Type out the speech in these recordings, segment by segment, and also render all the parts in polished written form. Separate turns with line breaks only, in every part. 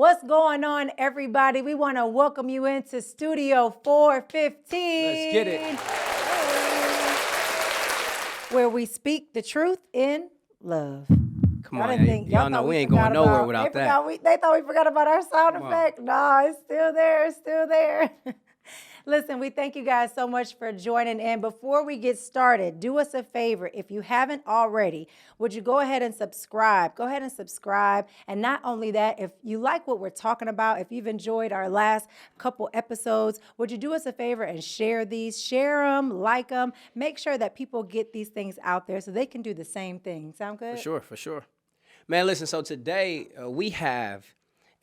What's going on, everybody? We want to welcome you into Studio 415.
Let's get it.
Where we speak the truth in love.
Come on, y'all know we ain't going nowhere without that.
They thought we forgot about our sound effect. No, it's still there. It's still there. Listen, we thank you guys so much for joining in. Before we get started, do us a favor. If you haven't already, would you go ahead and subscribe? Go ahead and subscribe. And not only that, if you like what we're talking about, if you've enjoyed our last couple episodes, would you do us a favor and share these? Share them, like them. Make sure that people get these things out there so they can do the same thing. Sound good?
For sure. Man, listen, so today we have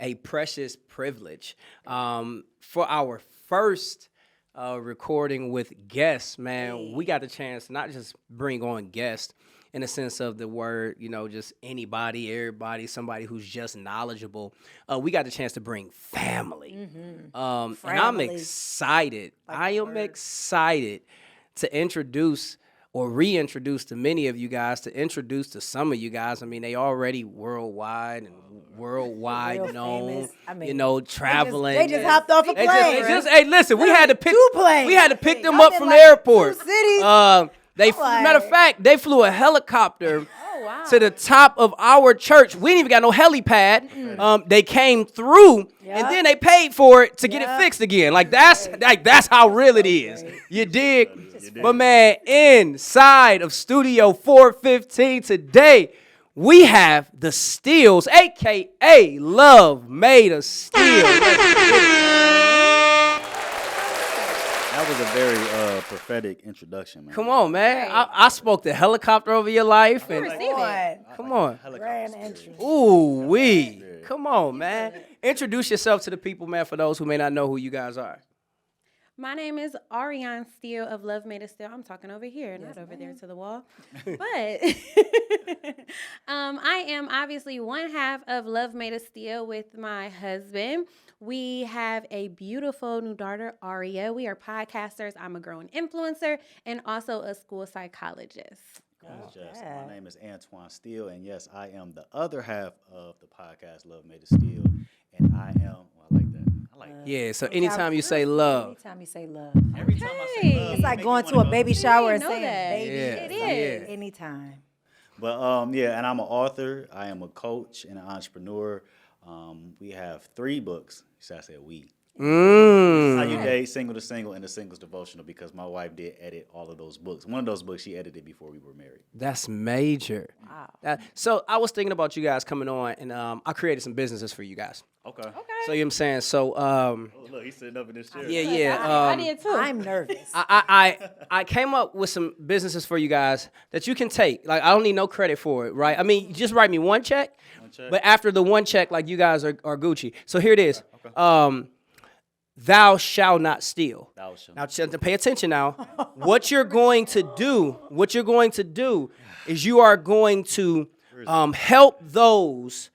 a precious privilege for our first recording with guests, man. We got the chance to not just bring on guests in the sense of the word, just anybody, everybody, somebody who's just knowledgeable. We got the chance to bring family. And I'm excited. I am excited to introduce or reintroduce to many of you guys, to introduce to some of you guys. I mean, they already worldwide known, traveling.
They just hopped off a plane.
Hey, listen, we had to pick them up from the airport. Matter of fact, they flew a helicopter to the top of our church. We didn't even got no helipad. They came through, and then they paid for it to get it fixed again. That's how real it is. You dig? But man, inside of Studio 415 today, we have the Steeles, a.k.a. Love Made of Steel.
That was a very prophetic introduction, man.
Come on, man. I spoke the helicopter over your life. Come on.
Grand entry.
Ooh, wee. Come on, man. Introduce yourself to the people, man, for those who may not know who you guys are.
My name is Ariane Steele of Love Made of Steel. I'm talking over here, not over there to the wall. But I am obviously one half of Love Made of Steel with my husband. We have a beautiful new daughter, Aria. We are podcasters. I'm a growing influencer and also a school psychologist.
My name is Antoine Steele, and yes, I am the other half of the podcast Love Made of Steel, and I like that.
Yeah, so anytime you say love.
Every time
I say love.
It's like going to a baby shower and saying baby.
It is.
Anytime.
But, and I'm an author. I am a coach and an entrepreneur. We have 3 books. I said we. How You Date, Single to Single, and the Singles Devotional, because my wife did edit all of those books. One of those books she edited before we were married.
That's major. Wow. So I was thinking about you guys coming on, and I created some businesses for you guys.
Okay.
So you know what I'm saying? So
look, he's sitting up in this chair.
Yeah.
I did too.
I'm nervous.
I came up with some businesses for you guys that you can take. Like, I don't need no credit for it, right? I mean, just write me one check. But after the one check, like, you guys are Gucci. So here it is. Okay. Thou shalt not steal. Now, pay attention now. What you're going to do is you are going to help those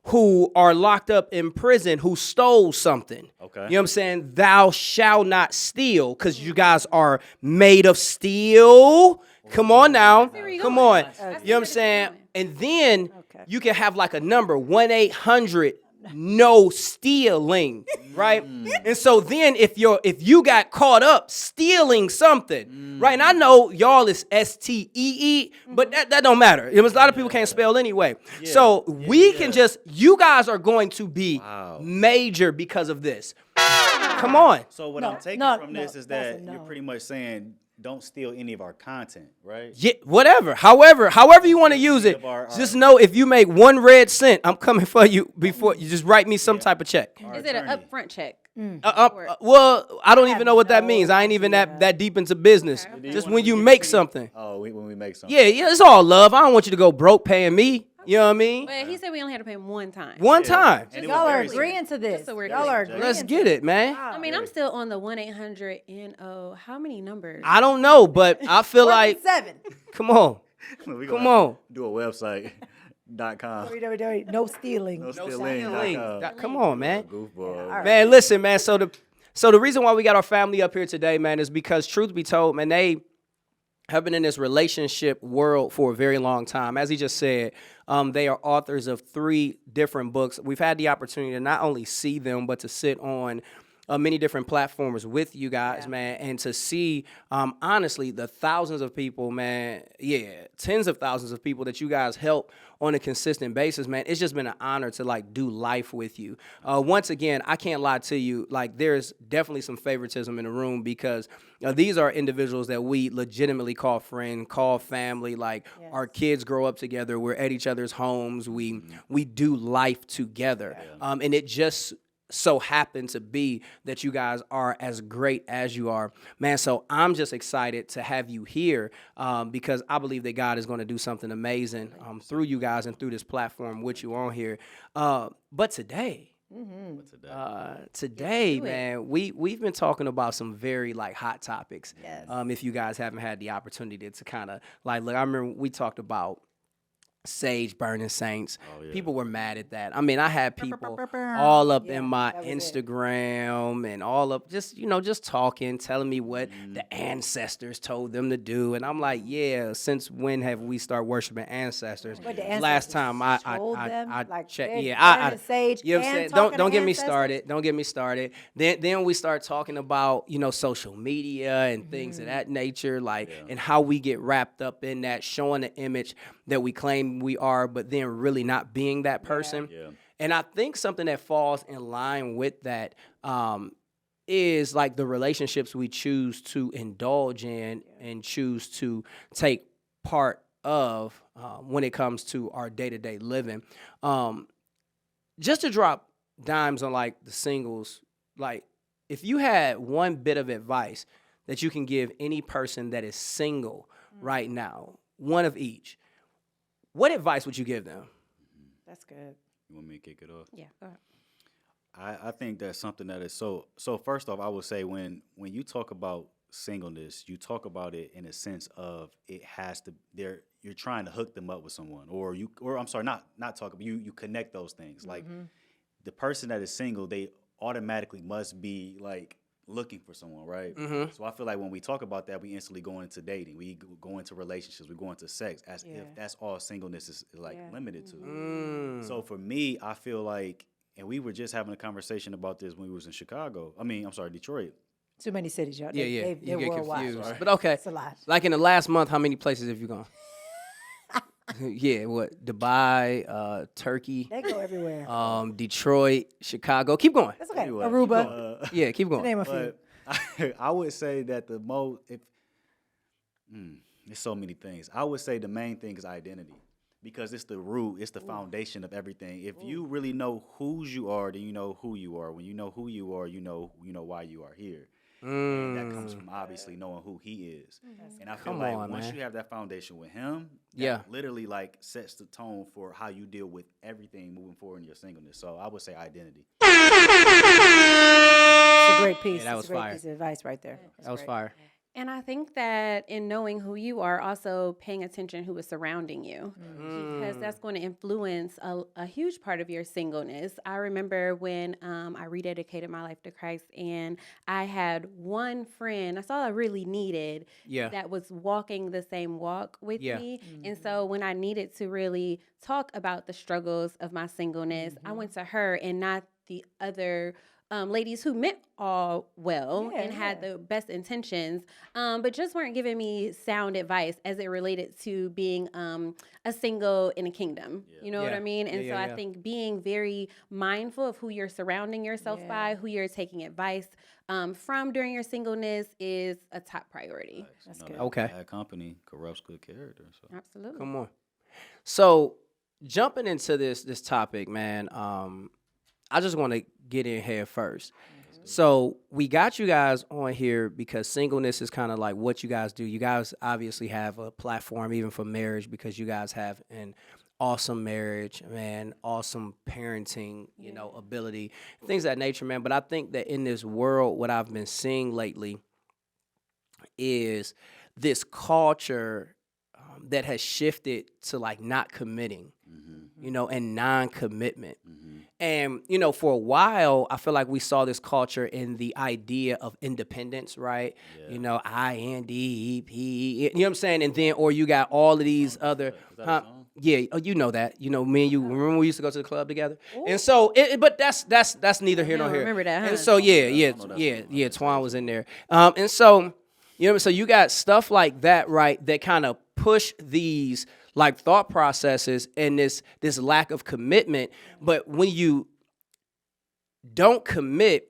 who are locked up in prison who stole something. Okay. You know what I'm saying? Thou shalt not steal, because you guys are made of steel. Come on now. Come on. You know what I'm saying? And then you can have like a number, 1-800 no stealing, right? And so then if you got caught up stealing something, right? And I know y'all is STEE, but that don't matter. A lot of people can't spell anyway. Yeah. So we can you guys are going to be major because of this. Come on.
So what I'm taking from this is that you're pretty much saying, don't steal any of our content, right?
Yeah, whatever. However you want to use it, just know if you make 1 red cent, I'm coming for you before you just write me some type of check.
Is it an upfront check?
Well, I don't even know what that means. I ain't even that deep into business. Okay. Just when you make something.
Oh, when we make something.
Yeah, it's all love. I don't want you to go broke paying me. You know what I mean?
But he said we only had to pay 1 time.
One time.
Y'all are agreeing to this.
Y'all
are agreeing.
Let's get it, man.
I mean, I'm still on the 1-800-NO. How many numbers?
I don't know, but I feel like
7.
Come on. Come on.
Do a website. .com.
No stealing.
No stealing.
Come on, man.
Goofball.
Right.
Man, listen, man. So the reason why we got our family up here today, man, is because truth be told, man, have been in this relationship world for a very long time. As he just said, they are authors of 3 different books. We've had the opportunity to not only see them, but to sit on many different platforms with you guys, man, and to see, honestly, the thousands of people, man, tens of thousands of people that you guys help on a consistent basis, man. It's just been an honor to, like, do life with you. Once again, I can't lie to you, like, there's definitely some favoritism in the room because these are individuals that we legitimately call friend, call family, like, our kids grow up together, we're at each other's homes, we do life together, and it just so happen to be that you guys are as great as you are, man. So I'm just excited to have you here because I believe that God is going to do something amazing through you guys and through this platform with you on here. But today, man, we've been talking about some very like hot topics.
Yes.
If you guys haven't had the opportunity to kind of like look, I remember we talked about sage burning saints. People were mad at that. I mean, I had people all up in my Instagram and all up just talking, telling me what the ancestors told them to do. And I'm like, since when have we started worshiping ancestors?
But the ancestors
Last time I
like,
checked,
burning sage
you know what I'm saying?
and
Don't get me
ancestors?
started. Don't get me started. Then we start talking about, social media and things of that nature, like and how we get wrapped up in that, showing the image that we claim we are, but then really not being that person. Yeah. And I think something that falls in line with that is like the relationships we choose to indulge in and choose to take part of when it comes to our day-to-day living. Just to drop dimes on like the singles, like if you had one bit of advice that you can give any person that is single right now, one of each, what advice would you give them?
That's good.
You want me to kick it off?
Yeah, go ahead.
I think that's something that is so first off, I would say when you talk about singleness, you talk about it in a sense of it has to you're trying to hook them up with someone or I'm sorry, not talk about you connect those things. Like the person that is single, they automatically must be like looking for someone, right? So I feel like when we talk about that, we instantly go into dating, we go into relationships, we go into sex, as if that's all singleness is like limited to. So for me, I feel like, and we were just having a conversation about this when we was in Detroit.
Too many cities, y'all.
You
They're
get
worldwide.
confused. But okay,
It's a lot.
like in the last month, how many places have you gone? Dubai, Turkey,
They go everywhere.
Detroit, Chicago. Keep going.
That's okay.
Anyway,
Aruba.
Keep going.
Name a few.
But I would say that the most, there's so many things. I would say the main thing is identity because it's the root, it's the foundation of everything. If you really know whose you are, then you know who you are. When you know who you are, you know why you are here. And that comes from obviously knowing who he is. And I feel like once you have that foundation with him, that literally like sets the tone for how you deal with everything moving forward in your singleness. So I would say identity.
It's a great piece.
that was
It's a great
fire.
piece of advice right there.
That was fire.
And I think that in knowing who you are, also paying attention who is surrounding you, because that's going to influence a huge part of your singleness. I remember when I rededicated my life to Christ, and I had one friend, that's all I really needed, that was walking the same walk with me. And so when I needed to really talk about the struggles of my singleness, I went to her and not the other ladies who meant all well and had the best intentions, but just weren't giving me sound advice as it related to being a single in a kingdom. You know what I mean? And I think being very mindful of who you're surrounding yourself by, who you're taking advice from during your singleness is a top priority.
That's good.
Okay.
Bad company corrupts good character. So.
Absolutely.
Come on. So jumping into this topic, man, I just want to get in here first. So we got you guys on here because singleness is kind of like what you guys do. You guys obviously have a platform even for marriage because you guys have an awesome marriage, man, awesome parenting, ability, things of that nature, man. But I think that in this world, what I've been seeing lately is this culture that has shifted to like not committing, and non-commitment. And, you know, for a while, I feel like we saw this culture in the idea of independence, right?
Yeah.
You know, INDEP, you know what I'm saying? And then, or you got all of these other,
Is that a song?
yeah, oh, you know that. You know, me and you, remember we used to go to the club together? And so, but that's neither here nor
don't
here.
remember that, huh?
And so, yeah, Twan was in there. And so, you know, so you got stuff like that, right, that kind of push these like thought processes and this lack of commitment. But when you don't commit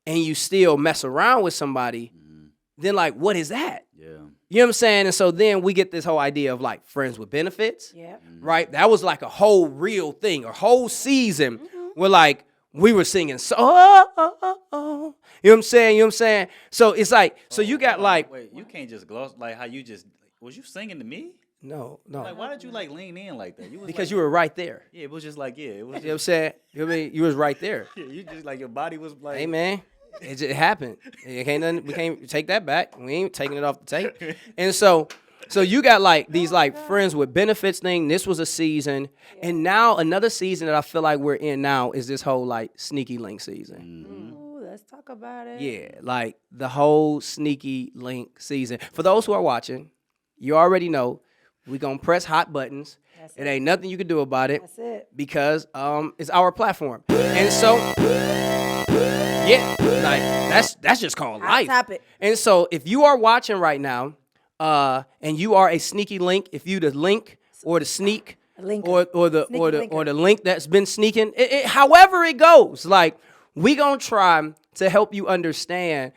and you still mess around with somebody, then like, what is that?
Yeah.
You know what I'm saying? And so then we get this whole idea of like friends with benefits,
Yeah.
right? That was like a whole real thing, a whole season where like we were singing, so, oh. You know what I'm saying? You know what I'm saying? So it's like, so you got like,
Wait, you can't just gloss like how you just was you singing to me?
no.
Like why did you like lean in like that? You was
Because
like,
you were right there.
yeah, it was just like it was
You know what I'm
just,
saying? You know what I mean? You was right there.
yeah, you just like your body was like
Hey man, it just happened. We can't take that back. We ain't taking it off the tape. And so you got like these like friends with benefits thing. This was a season, and now another season that I feel like we're in now is this whole like sneaky link season.
Ooh, let's talk about it.
Yeah, like the whole sneaky link season. For those who are watching, you already know we gonna press hot buttons.
That's
It ain't nothing you can do about it
That's it.
because it's our platform. And so yeah, like that's just called
Hot
life.
topic.
And so if you are watching right now, and you are a sneaky link, if you the link or the sneak
Linker.
or the
Sneaky
or the
linker.
or the link that's been sneaking, however it goes, like we gonna try to help you understand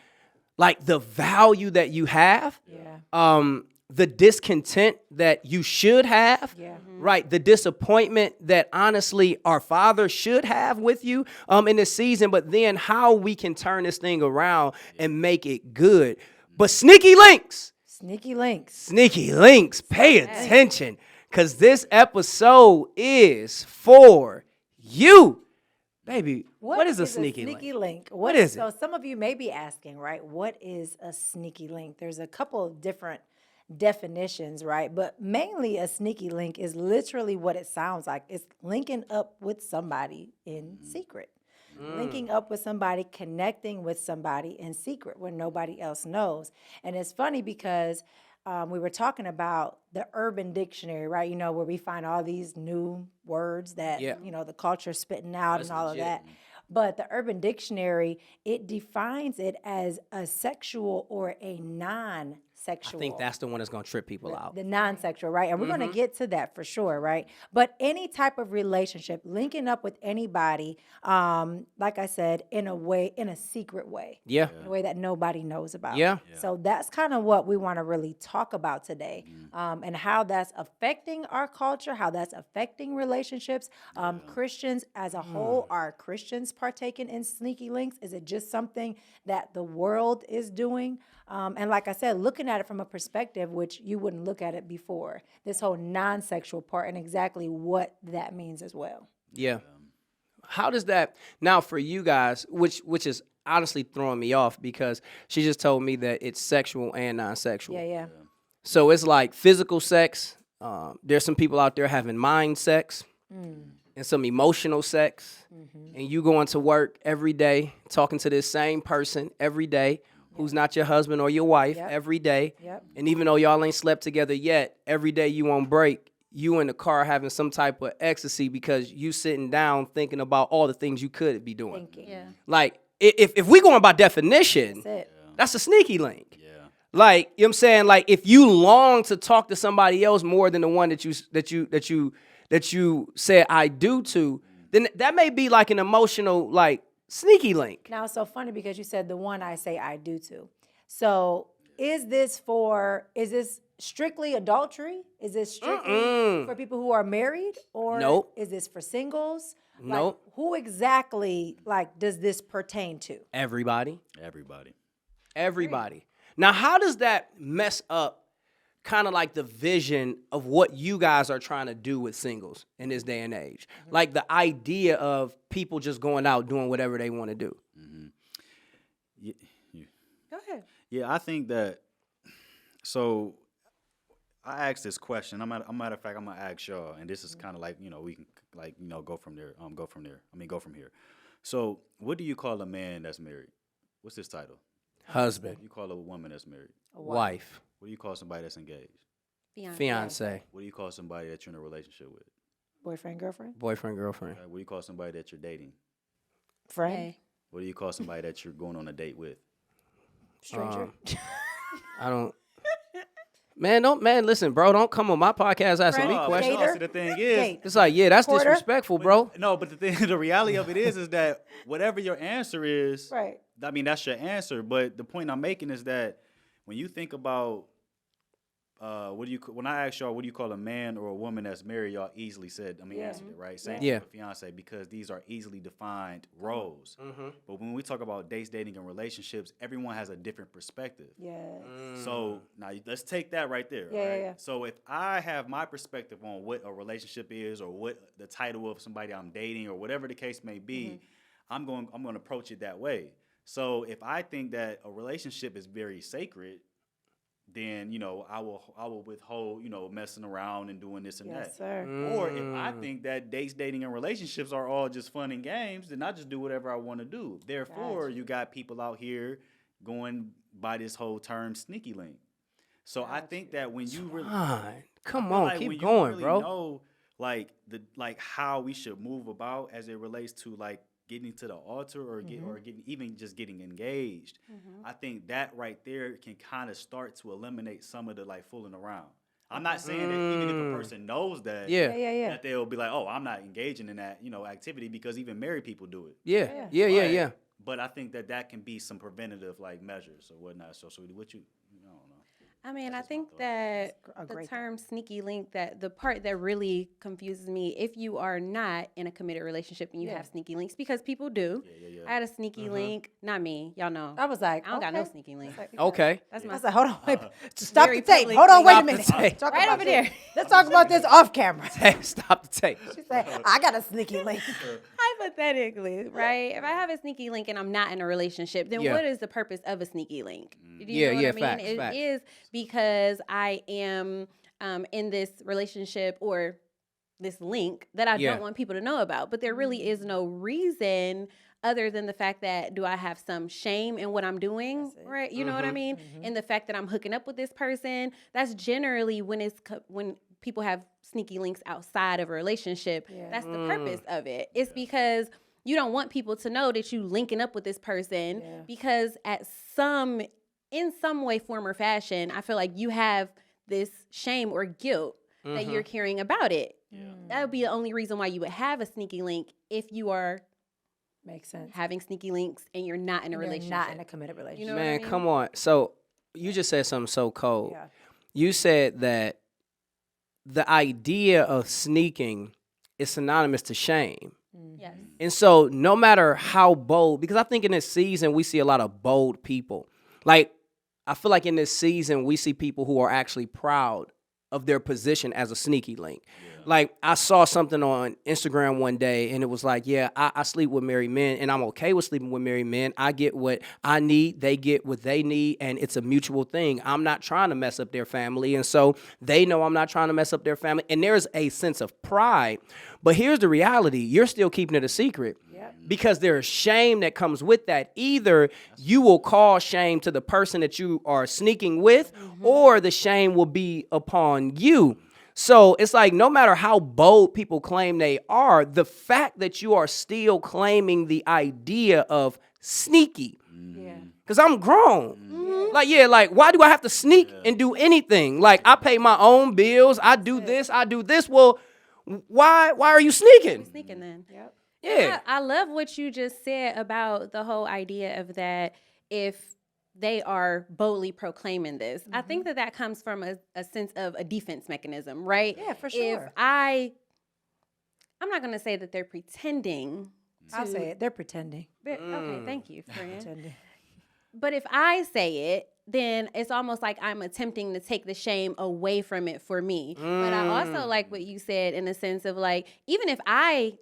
like the value that you have.
Yeah.
The discontent that you should have,
Yeah.
right? The disappointment that honestly our Father should have with you in this season, but then how we can turn this thing around and make it good. But sneaky links,
Sneaky links.
pay attention, because this episode is for you. Baby, what is a sneaky link?
link?
What is it?
So some of you may be asking, right? What is a sneaky link? There's a couple of different definitions, right? But mainly a sneaky link is literally what it sounds like. It's linking up with somebody in secret. Linking up with somebody, connecting with somebody in secret where nobody else knows. And it's funny because we were talking about the Urban Dictionary, right? You know, where we find all these new words that,
Yeah.
you know, the culture's spitting out
That's
and all
legit.
of that. But the Urban Dictionary, it defines it as a sexual or a non-sexual.
I think that's the one that's gonna trip people out.
The non-sexual, right? And we're going to get to that for sure, right? But any type of relationship, linking up with anybody, like I said, in a secret way.
Yeah.
In a way that nobody knows about.
Yeah.
So that's kind of what we want to really talk about today, and how that's affecting our culture, how that's affecting relationships. Christians as a whole, are Christians partaking in sneaky links? Is it just something that the world is doing? And like I said, looking at it from a perspective which you wouldn't look at it before. This whole non-sexual part and exactly what that means as well.
Yeah. How does that now for you guys, which is honestly throwing me off because she just told me that it's sexual and non-sexual.
Yeah.
So it's like physical sex. There's some people out there having mind sex and some emotional sex. And you going to work every day, talking to this same person every day who's not your husband or your wife every day.
Yep.
And even though y'all ain't slept together yet, every day you on break, you in the car having some type of ecstasy because you sitting down thinking about all the things you could be doing.
Thinking.
Yeah.
Like, if we going by definition,
That's it.
that's a sneaky link.
Yeah.
Like, you know what I'm saying? Like, if you long to talk to somebody else more than the one that you said I do to, then that may be like an emotional, like, sneaky link.
Now, it's so funny because you said the one I say I do to. So is this strictly adultery? Is this strictly for people who are married? Or
Nope.
is this for singles?
Nope.
Like, who exactly does this pertain to?
Everybody.
Everybody.
Now, how does that mess up kind of like the vision of what you guys are trying to do with singles in this day and age? Like the idea of people just going out doing whatever they want to do.
Yeah,
Go ahead.
yeah, I think that. So, I asked this question. Matter of fact, I'm gonna ask y'all, and this is kind of like we can like go from there. Go from there. Go from here. So, what do you call a man that's married? What's his title?
Husband,
You call a woman that's married.
wife,
What do you call somebody that's engaged?
fiance,
What do you call somebody that you're in a relationship with?
Boyfriend, girlfriend,
boyfriend, girlfriend.
What do you call somebody that you're dating?
friend,
Hey.
What do you call somebody that you're going on a date with?
stranger.
I don't. Man, listen, bro. Don't come on my podcast asking me
Friend,
questions.
dater,
See, the thing is,
date.
It's like, yeah, that's
Quarter?
disrespectful, bro.
no, but the reality of it is that whatever your answer is,
Right.
I mean, that's your answer. But the point I'm making is that when you think about when I asked y'all, what do you call a man or a woman that's married? Y'all easily said, answered it, right? Same
Yeah.
with fiance, because these are easily defined roles. But when we talk about dating and relationships, everyone has a different perspective.
Yes.
So now let's take that right there.
Yeah,
right?
yeah.
So if I have my perspective on what a relationship is, or what the title of somebody I'm dating, or whatever the case may be, I'm going to approach it that way. So if I think that a relationship is very sacred, then I will withhold messing around and doing this and
Yes,
that.
sir.
Or if I think that dating, and relationships are all just fun and games, then I just do whatever I want to do. Therefore, you got people out here going by this whole term sneaky link. So I think that when you really
Come
I feel
on,
like
keep
when
going,
you really
bro.
know like how we should move about as it relates to like getting to the altar or getting engaged. I think that right there can kind of start to eliminate some of the like fooling around. I'm not saying that even if a person knows that,
Yeah.
that they'll be like, oh, I'm not engaging in that activity, because even married people do it.
Yeah.
But I think that can be some preventative like measures or whatnot. So what you I don't know.
I mean, I
just my
think
thought.
that
A
the
great
term sneaky link, that the part that really confuses me, if you are not in a committed relationship and you have sneaky links, because people do.
Yeah.
I had a sneaky link, not me, y'all know.
I was like,
I don't got no
okay.
sneaky links.
Okay.
That's
I
my
was like, hold on, wait. Stop
Very
the tape.
public.
Hold on, wait a
Stop the
minute.
tape.
Talk
Right
about
over
this.
there.
Let's talk about this off camera.
Hey, stop the tape.
She said, I got a sneaky link.
Hypothetically, right? If I have a sneaky link and I'm not in a relationship, then
Yeah.
what is the purpose of a sneaky link? Do you
Yeah,
know what
yeah,
I mean?
facts,
It
facts.
is because I am in this relationship or this link that I
Yeah.
don't want people to know about. But there really is no reason other than the fact that do I have some shame in what I'm doing, right? You know what I mean? And the fact that I'm hooking up with this person, that's generally when when people have sneaky links outside of a relationship.
Yeah.
That's the purpose of it. It's because you don't want people to know that you linking up with this person because in some way, form, or fashion, I feel like you have this shame or guilt that you're carrying about it. That would be the only reason why you would have a sneaky link if you are
Makes sense.
having sneaky links and you're not in a
You're
relationship.
not in a committed relationship.
You know what I
Man,
mean?
come on. So you just said something so cold.
Yeah.
You said that the idea of sneaking is synonymous to shame.
Yes.
And so no matter how bold, because I think in this season we see a lot of bold people. Like, I feel like in this season we see people who are actually proud of their position as a sneaky link. Like, I saw something on Instagram one day, and it was like, yeah, I sleep with married men, and I'm okay with sleeping with married men. I get what I need, they get what they need, and it's a mutual thing. I'm not trying to mess up their family, and so they know I'm not trying to mess up their family, and there's a sense of pride. But here's the reality. You're still keeping it a secret. Because there's shame that comes with that. Either you will cause shame to the person that you are sneaking with, or the shame will be upon you. So it's like no matter how bold people claim they are, the fact that you are still claiming the idea of sneaky.
Yeah.
Because I'm grown. Like, why do I have to sneak and do anything? Like, I pay my own bills. I do this. I do this. Well, why are you sneaking?
Sneaking then.
Yep.
Yeah.
I love what you just said about the whole idea of that if they are boldly proclaiming this. I think that comes from a sense of a defense mechanism, right?
Yeah, for
If
sure.
I'm not going to say that they're pretending.
I'll say it. They're pretending.
Okay, thank you, friend.
Pretending.
But if I say it, then it's almost like I'm attempting to take the shame away from it for me. But I also like what you said in the sense of like, even if I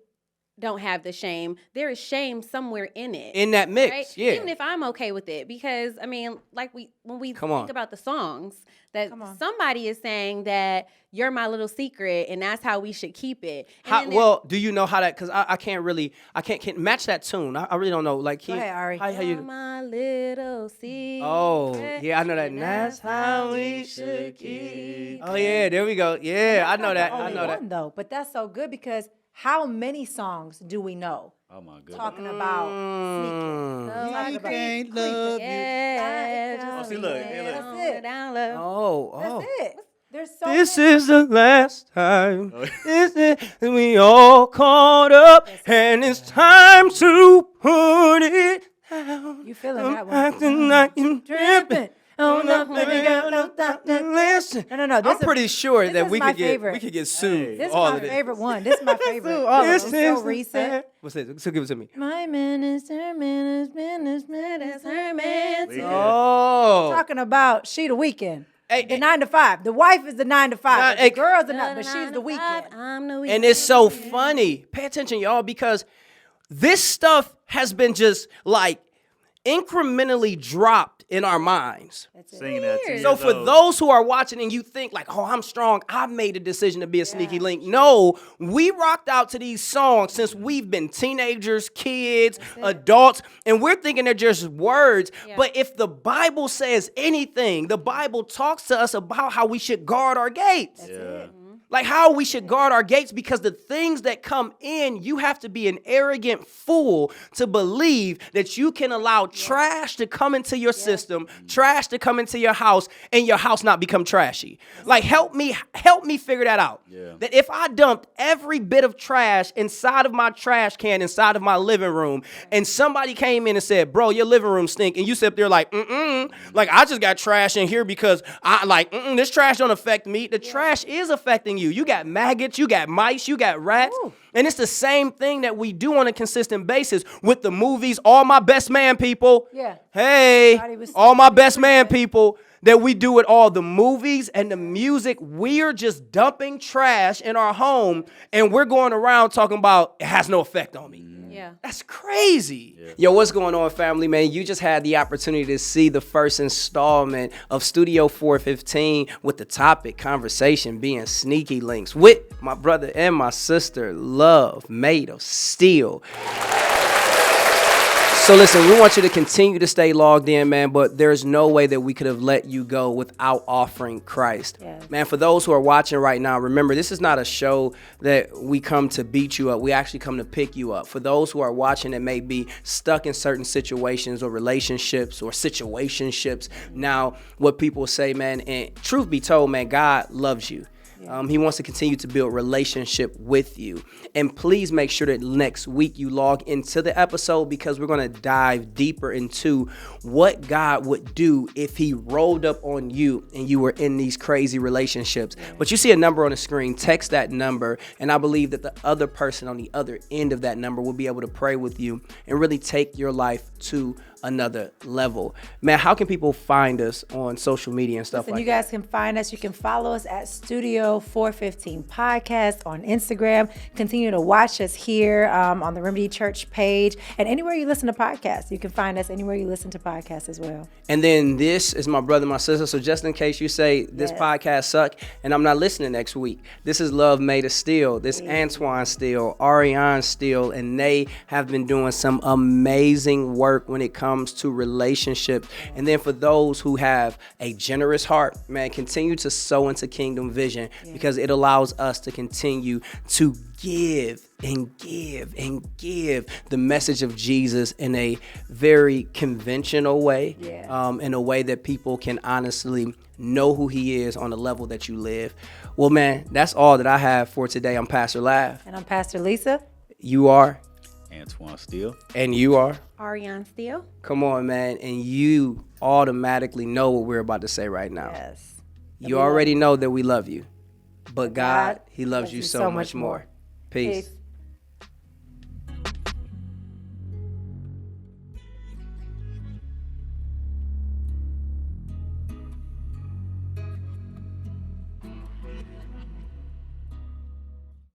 don't have the shame, there is shame somewhere in it.
In that mix,
right?
yeah.
Even if I'm okay with it, because I mean, like when we
Come on.
think about the songs, that somebody is saying that you're my little secret, and that's how we should keep it. And
Well, do you know how that? Because I can't match that tune. I really don't know. Like,
Go ahead, Ari.
how you?
my little secret.
Oh, yeah, I know that. And that's how we should keep. Oh yeah, there we go. Yeah, I know that. I know that.
Though, but that's so good because how many songs do we know?
Oh my goodness.
Talking about sneaking.
You can't love you.
Yeah,
Oh, see, look, hey, look.
That's it.
down low.
Oh,
That's it. There's so
This
many.
is the last time. This is we all caught up, and it's time to put it down.
You feeling that one?
Acting like you dripping.
Oh, no,
Baby girl, don't stop to listen.
No.
I'm pretty sure
this
that
is
we
my
could get
favorite.
sued.
This is
all
my
of it.
favorite one. This is my favorite.
This
It's
is
so recent.
What's this? So give it to me.
My minister, that's her man.
Oh.
Talking about she the weekend.
Hey,
The 9 to 5. The wife is the 9 to 5.
Nah,
but
hey,
the girls are not, but she's the weekend.
I'm the weekend.
And it's so funny. Pay attention, y'all, because this stuff has been just like incrementally dropped in our minds.
Singing that to
So for those who are watching and you think like, oh, I'm strong, I made a decision to be a sneaky link. No, we rocked out to these songs since we've been teenagers, kids, adults, and we're thinking they're just words.
Yeah.
But if the Bible says anything, the Bible talks to us about how we should guard our gates.
Yeah.
Like how we should guard our gates, because the things that come in, you have to be an arrogant fool to believe that you can allow trash to come into your system, trash to come into your house, and your house not become trashy. Like help me figure that out.
Yeah.
That if I dumped every bit of trash inside of my trash can inside of my living room, and somebody came in and said, bro, your living room stink, and you sit up there like, like I just got trash in here because I like, this trash don't affect me. The trash is affecting you. You got maggots, you got mice, you got rats.
Ooh.
And it's the same thing that we do on a consistent basis with the movies. All my best man people.
Yeah.
Hey,
Everybody was
all my
saying
best man
everything.
people that we do with all the movies and the music. We're just dumping trash in our home and we're going around talking about it has no effect on me.
Yeah.
That's crazy. Yo, what's going on, family, man? You just had the opportunity to see the first installment of Studio 415 with the topic conversation being sneaky links with my brother and my sister, Love, made of Steele. So listen, we want you to continue to stay logged in, man, but there's no way that we could have let you go without offering Christ.
Yes.
Man, for those who are watching right now, remember, this is not a show that we come to beat you up. We actually come to pick you up. For those who are watching that may be stuck in certain situations or relationships or situationships, now what people say, man, and truth be told, man, God loves you. He wants to continue to build relationship with you. And please make sure that next week you log into the episode, because we're going to dive deeper into what God would do if he rolled up on you and you were in these crazy relationships. But you see a number on the screen, text that number, and I believe that the other person on the other end of that number will be able to pray with you and really take your life to another level. Man, how can people find us on social media and stuff
Listen,
like
you guys can find us. You can follow us at Studio 415 Podcast on Instagram. Continue to watch us here on the Remedy Church page and anywhere you listen to podcasts. You can find us anywhere you listen to podcasts as well.
And then this is my brother, my sister. So just in case you say this podcast suck and I'm not listening next week, this is Love Made of Steele. This Antoine Steele, Ariane Steele, and they have been doing some amazing work when it comes to relationships. And then for those who have a generous heart, man, continue to sow into Kingdom Vision, because it allows us to continue to give and give and give the message of Jesus in a very conventional way, in a way that people can honestly know who he is on the level that you live. Well, man, that's all that I have for today. I'm Pastor Lav.
And I'm Pastor Lesa.
You are.
Antoine Steele.
And you are.
Ariane Steele.
Come on, man. And you automatically know what we're about to say right now.
Yes.
You already know that we love you. But God, he loves you so much more. Peace.